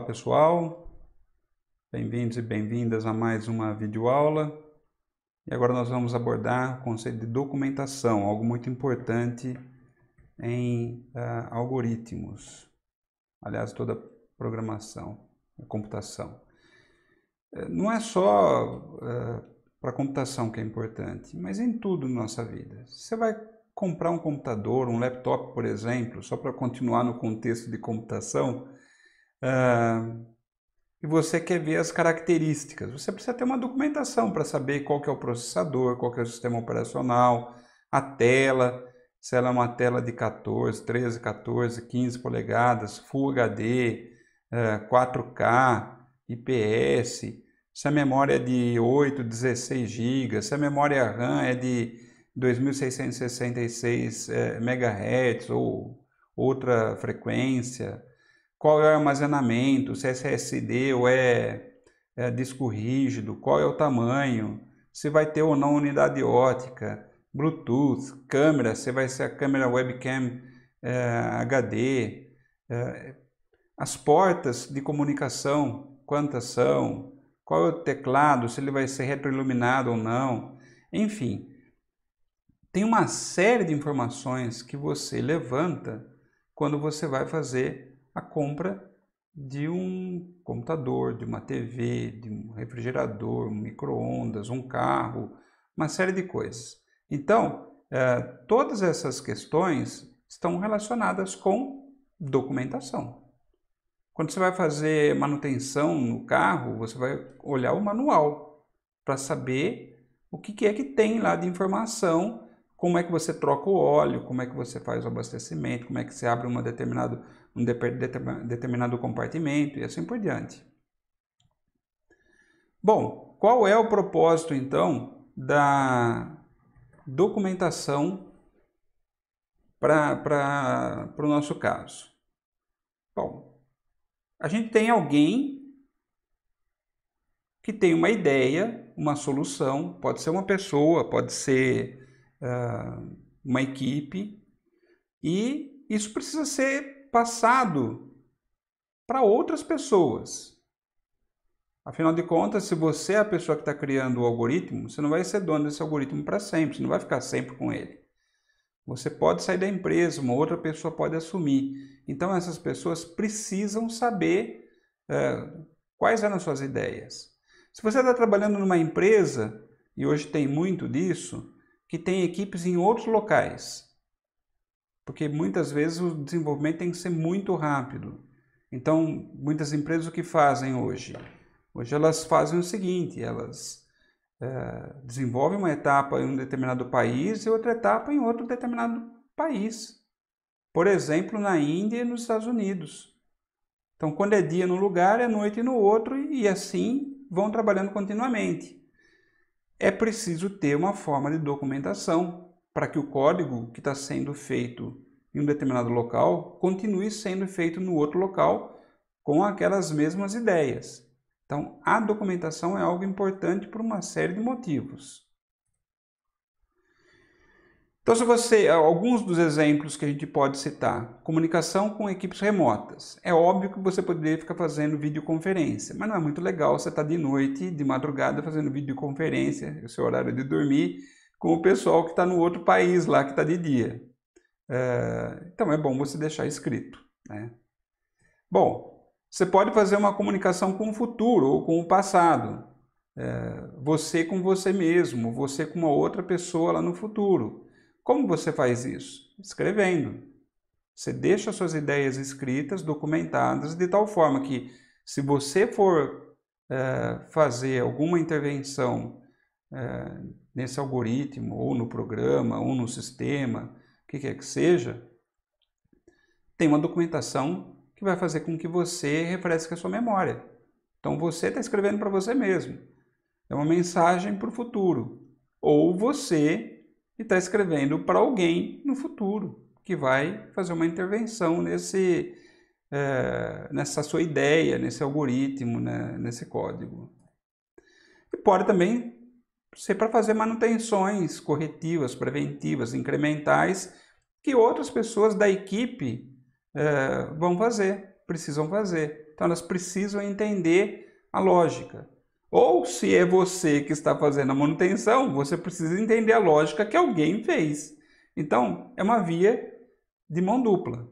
pessoal, bem-vindos e bem-vindas a mais uma videoaula. E agora nós vamos abordar o conceito de documentação, algo muito importante em algoritmos, aliás, toda programação, computação. Não é só para a computação que é importante, mas em tudo na nossa vida. Você vai comprar um computador, um laptop, por exemplo, só para continuar no contexto de computação, e você quer ver as características. Você precisa ter uma documentação para saber qual que é o processador, qual que é o sistema operacional, a tela, se ela é uma tela de 14, 13, 14, 15 polegadas, Full HD, 4K, IPS, se a memória é de 8, 16 GB, se a memória RAM é de 2666 MHz ou outra frequência, qual é o armazenamento, se é SSD ou é disco rígido, qual é o tamanho, se vai ter ou não unidade ótica, Bluetooth, câmera, se vai ser a câmera webcam HD, as portas de comunicação, quantas são, qual é o teclado, se ele vai ser retroiluminado ou não, enfim. Tem uma série de informações que você levanta quando você vai fazer a compra de um computador, de uma TV, de um refrigerador, um micro-ondas, um carro, uma série de coisas. Então, todas essas questões estão relacionadas com documentação. Quando você vai fazer manutenção no carro, você vai olhar o manual para saber o que é que tem lá de informação, como é que você troca o óleo, como é que você faz o abastecimento, como é que você abre um determinado compartimento e assim por diante. Bom, qual é o propósito então da documentação para o nosso caso? Bom, a gente tem alguém que tem uma ideia, uma solução, pode ser uma pessoa, pode ser uma equipe, e isso precisa ser passado para outras pessoas. Afinal de contas, se você é a pessoa que está criando o algoritmo, você não vai ser dono desse algoritmo para sempre, você não vai ficar sempre com ele. Você pode sair da empresa, uma outra pessoa pode assumir. Então essas pessoas precisam saber quais eram as suas ideias. Se você está trabalhando numa empresa, e hoje tem muito disso, que tem equipes em outros locais, porque muitas vezes o desenvolvimento tem que ser muito rápido. Então, muitas empresas o que fazem hoje? Hoje elas fazem o seguinte, elas desenvolvem uma etapa em um determinado país e outra etapa em outro determinado país. Por exemplo, na Índia e nos Estados Unidos. Então, quando é dia num lugar, é noite no outro, e assim vão trabalhando continuamente. É preciso ter uma forma de documentação para que o código que está sendo feito em um determinado local continue sendo feito no outro local com aquelas mesmas ideias. Então, a documentação é algo importante por uma série de motivos. Então, alguns dos exemplos que a gente pode citar: comunicação com equipes remotas. É óbvio que você poderia ficar fazendo videoconferência, mas não é muito legal você estar de noite, de madrugada, fazendo videoconferência, o seu horário de dormir, com o pessoal que está no outro país lá, que está de dia. Então é bom você deixar escrito, né? Bom, você pode fazer uma comunicação com o futuro ou com o passado. Você com você mesmo, você com uma outra pessoa lá no futuro. Como você faz isso? Escrevendo. Você deixa suas ideias escritas, documentadas, de tal forma que, se você for fazer alguma intervenção nesse algoritmo, ou no programa, ou no sistema, o que quer que seja, tem uma documentação que vai fazer com que você refresque a sua memória. Então você está escrevendo para você mesmo. É uma mensagem para o futuro. Ou você está escrevendo para alguém no futuro, que vai fazer uma intervenção nessa sua ideia, nesse algoritmo, né, nesse código. E pode também ser para fazer manutenções corretivas, preventivas, incrementais, que outras pessoas da equipe vão fazer, precisam fazer. Então elas precisam entender a lógica. Ou se é você que está fazendo a manutenção, você precisa entender a lógica que alguém fez. Então é uma via de mão dupla.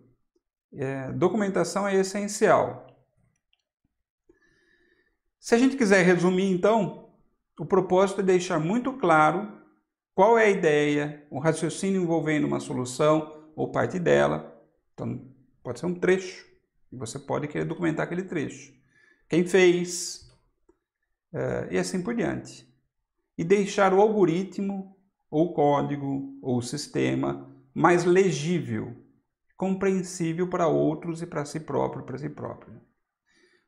Documentação é essencial. Se a gente quiser resumir, então, o propósito é deixar muito claro qual é a ideia, o raciocínio envolvendo uma solução ou parte dela. Então, pode ser um trecho, e você pode querer documentar aquele trecho. Quem fez, e assim por diante. E deixar o algoritmo, ou o código, ou o sistema mais legível, compreensível para outros e para si próprio.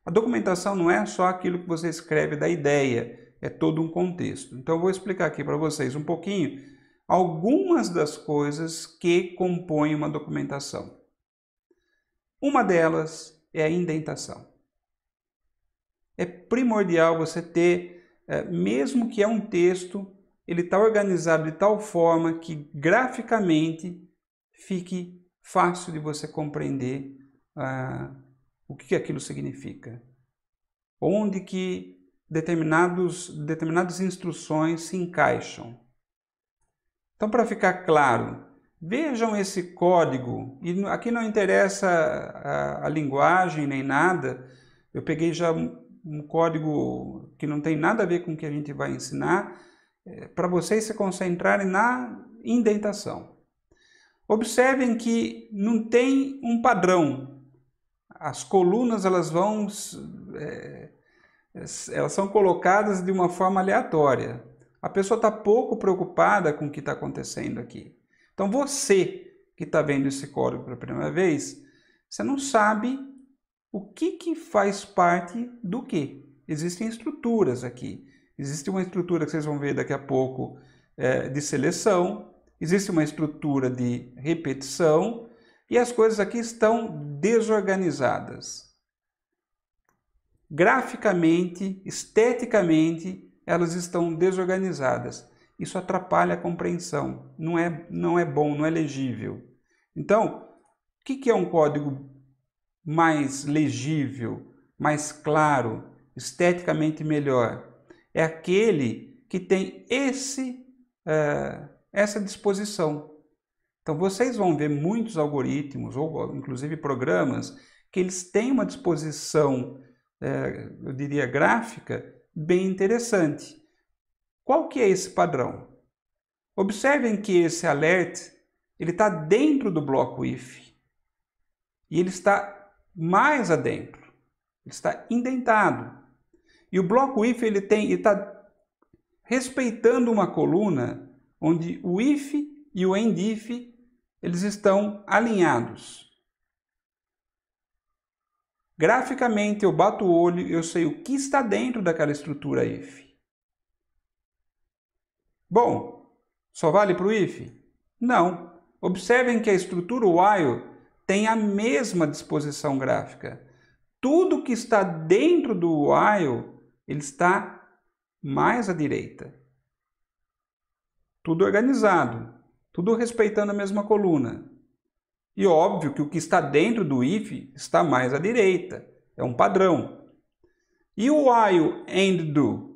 A documentação não é só aquilo que você escreve da ideia, é todo um contexto. Então eu vou explicar aqui para vocês um pouquinho algumas das coisas que compõem uma documentação. Uma delas é a indentação. É primordial você ter, mesmo que é um texto, ele está organizado de tal forma que graficamente fique fácil de você compreender o que aquilo significa. Onde que determinadas instruções se encaixam. Então, para ficar claro, vejam esse código, e aqui não interessa a linguagem nem nada, eu peguei já um código que não tem nada a ver com o que a gente vai ensinar, para vocês se concentrarem na indentação. Observem que não tem um padrão. As colunas elas são colocadas de uma forma aleatória. A pessoa está pouco preocupada com o que está acontecendo aqui. Então você que está vendo esse código pela primeira vez, você não sabe o que faz parte do que. Existem estruturas aqui. Existe uma estrutura que vocês vão ver daqui a pouco de seleção, existe uma estrutura de repetição e as coisas aqui estão desorganizadas. Graficamente, esteticamente, elas estão desorganizadas. Isso atrapalha a compreensão. Não é bom, não é legível. Então, o que é um código mais legível, mais claro, esteticamente melhor? É aquele que tem essa disposição. Então, vocês vão ver muitos algoritmos, ou inclusive programas, que eles têm uma disposição, eu diria, gráfica, bem interessante. Qual que é esse padrão? Observem que esse alert ele está dentro do bloco if e ele está mais adentro, ele está indentado. E o bloco if ele está respeitando uma coluna onde o if e o end if eles estão alinhados. Graficamente eu bato o olho e eu sei o que está dentro daquela estrutura if. Bom, só vale para o if? Não. Observem que a estrutura while tem a mesma disposição gráfica. Tudo que está dentro do while, ele está mais à direita. Tudo organizado, tudo respeitando a mesma coluna. E óbvio que o que está dentro do if está mais à direita. É um padrão. E o while and do?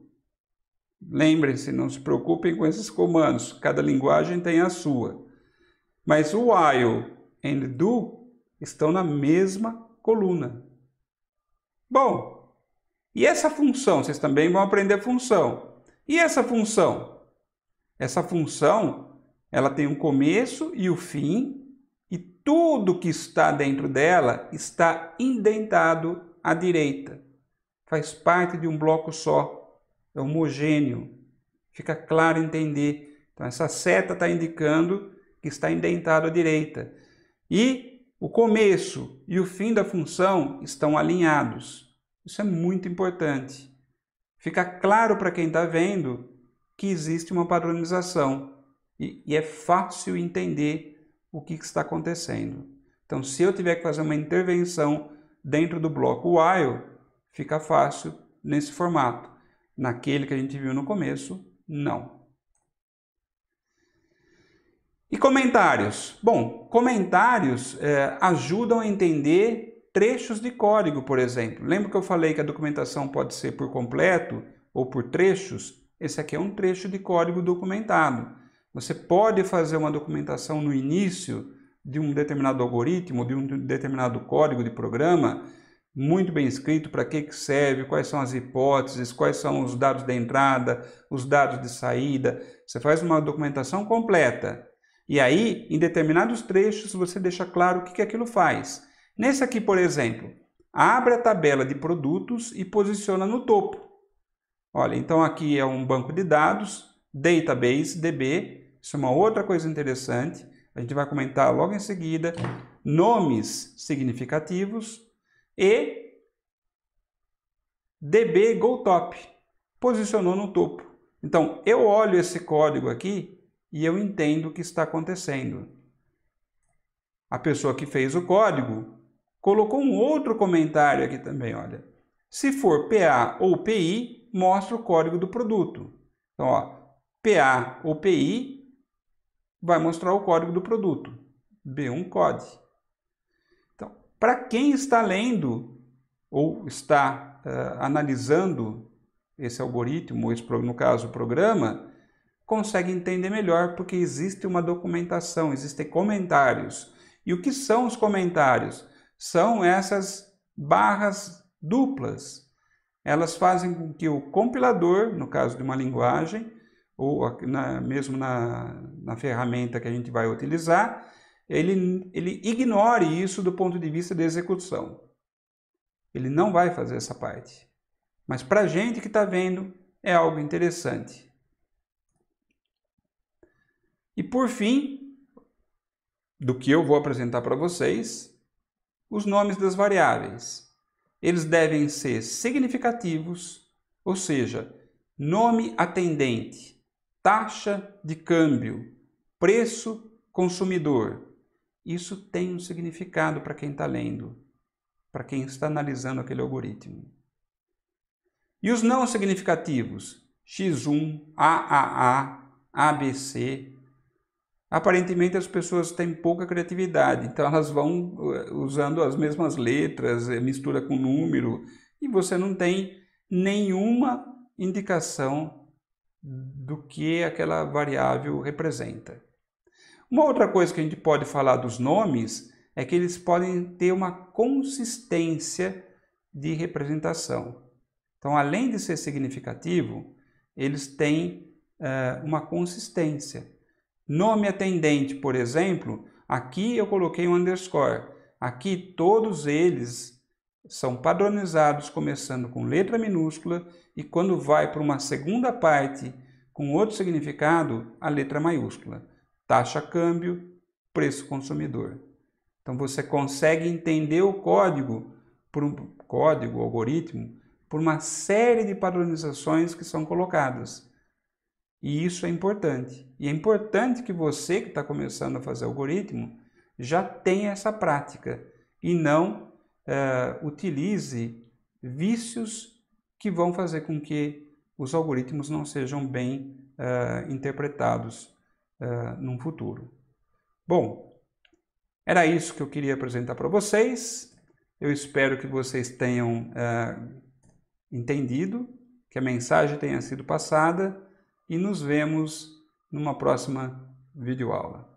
Lembrem-se, não se preocupem com esses comandos, cada linguagem tem a sua. Mas o while and do estão na mesma coluna. Bom, e essa função? Vocês também vão aprender função. E essa função? Essa função, ela tem um começo e o fim, e tudo que está dentro dela está indentado à direita. Faz parte de um bloco só. É homogêneo, fica claro entender. Então essa seta está indicando que está indentado à direita. E o começo e o fim da função estão alinhados. Isso é muito importante. Fica claro para quem está vendo que existe uma padronização e é fácil entender o que está acontecendo. Então se eu tiver que fazer uma intervenção dentro do bloco while, fica fácil nesse formato. Naquele que a gente viu no começo, não. E comentários? Bom, comentários ajudam a entender trechos de código, por exemplo. Lembra que eu falei que a documentação pode ser por completo ou por trechos? Esse aqui é um trecho de código documentado. Você pode fazer uma documentação no início de um determinado algoritmo, de um determinado código de programa, muito bem escrito, para que serve, quais são as hipóteses, quais são os dados de entrada, os dados de saída. Você faz uma documentação completa. E aí, em determinados trechos, você deixa claro o que aquilo faz. Nesse aqui, por exemplo, abre a tabela de produtos e posiciona no topo. Olha, então aqui é um banco de dados, Database, DB. Isso é uma outra coisa interessante. A gente vai comentar logo em seguida. Nomes significativos e DB GoTop. Posicionou no topo. Então, eu olho esse código aqui e eu entendo o que está acontecendo. A pessoa que fez o código colocou um outro comentário aqui também, olha. Se for PA ou PI, mostra o código do produto. Então, ó, PA ou PI vai mostrar o código do produto. B1 COD. Então, para quem está lendo ou está analisando esse algoritmo, no caso o programa, consegue entender melhor porque existe uma documentação, existem comentários. E o que são os comentários? São essas barras duplas. Elas fazem com que o compilador, no caso de uma linguagem, ou mesmo na ferramenta que a gente vai utilizar, ele ignore isso do ponto de vista de execução. Ele não vai fazer essa parte. Mas para a gente que está vendo, é algo interessante. E por fim, do que eu vou apresentar para vocês, os nomes das variáveis. Eles devem ser significativos, ou seja, nome atendente, taxa de câmbio, preço consumidor. Isso tem um significado para quem está lendo, para quem está analisando aquele algoritmo. E os não significativos? X1, AAA, ABC. Aparentemente as pessoas têm pouca criatividade, então elas vão usando as mesmas letras, mistura com número, e você não tem nenhuma indicação do que aquela variável representa. Uma outra coisa que a gente pode falar dos nomes é que eles podem ter uma consistência de representação. Então, além de ser significativo, eles têm uma consistência. Nome atendente, por exemplo, aqui eu coloquei um underscore. Aqui todos eles são padronizados, começando com letra minúscula e quando vai para uma segunda parte com outro significado, a letra maiúscula. Taxa câmbio, preço consumidor. Então você consegue entender o código, algoritmo, por uma série de padronizações que são colocadas. E isso é importante. E é importante que você que está começando a fazer algoritmo já tenha essa prática e não utilize vícios que vão fazer com que os algoritmos não sejam bem interpretados no futuro. Bom, era isso que eu queria apresentar para vocês. Eu espero que vocês tenham entendido, que a mensagem tenha sido passada. E nos vemos numa próxima videoaula.